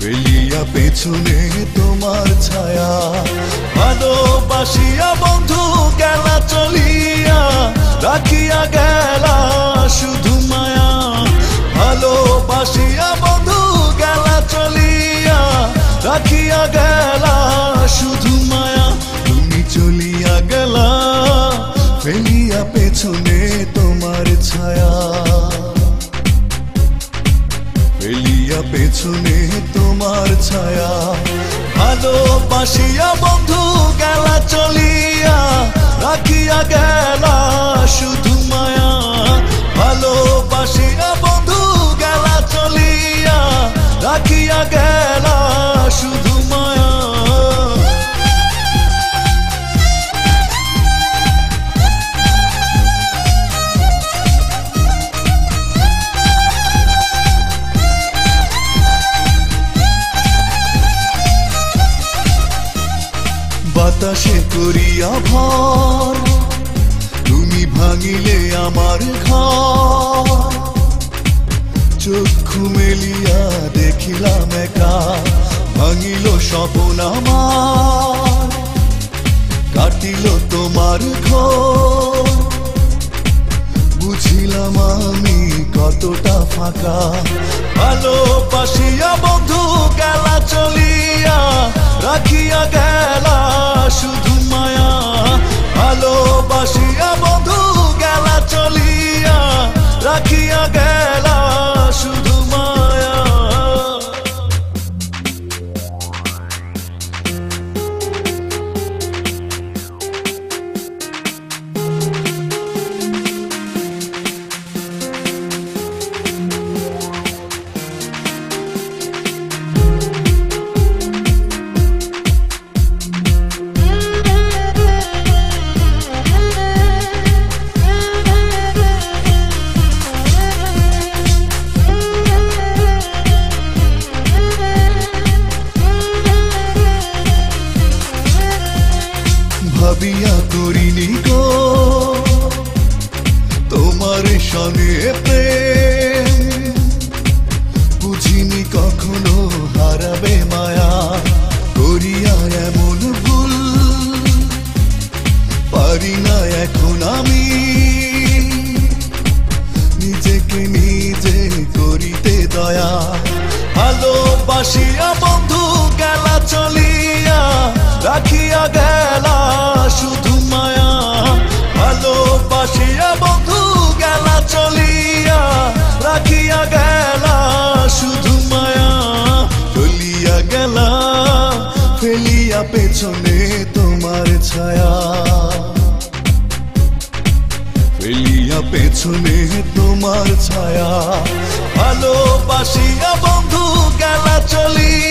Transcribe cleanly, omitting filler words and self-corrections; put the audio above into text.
ফেলিয়া পেছনে তোমার ছায়া, ভালোবাসিয়া বন্ধু গেলা চলিয়া, রাখিয়া গেলা শুধু মায়া। ভালোবাসিয়া বন্ধু গেলা চলিয়া, রাখিয়া গেলা শুধু মায়া। তুমি চলিয়া গেলা ফেলিয়া পেছনে তোমার ছায়া, ফেলিয়া পেছনে তোমার ছায়া। ভালোবাসিয়া বন্ধু গেলা চলিয়া, রাখিয়া গেলা শুধু মায়া। ভালোবাসিয়া বন্ধু গেলা চলিয়া, রাখিয়া গেলা শুধু মায়া। বাতাসে করিয়া ভর, তুমি ভাঙিলে আমার ঘর। চক্ষু মেলিয়া দেখিলাম একা, ভাঙিল স্বপ্ন আমার। কাটিল তোমার ঘর, বুঝিলাম আমি কতটা ফাঁকা। ভালোবাসিয়া বন্ধু গেলা চলিয়া, রাখিয়া গেলা শুধু মায়া। ভালোবাসিয়া বন্ধু গেলা চলিয়া, রাখিয়া গেলা শুধু মায়া। ভাবিয়া করিনি গো তোমার সঙ্গে প্রেম, বুঝিনি কখনো হারাবে মায়া। করিয়া এমন ভুল পারি না এখন আমি, নিজেকে নিজে করিতে দয়া। ভালোবাসিয়া বন্ধু গেলা চলিয়া, রাখিয়া গেলা শুধু মায়া। ভালোবাসিয়া বন্ধু গেলা চলিয়া, রাখিয়া গেলা শুধু মায়া। চলিয়া গেলা ফেলিয়া পেছনে তোমার ছায়া, ফেলিয়া পেছনে তোমার ছায়া। ভালোবাসিয়া বন্ধু গেলা চলিয়া,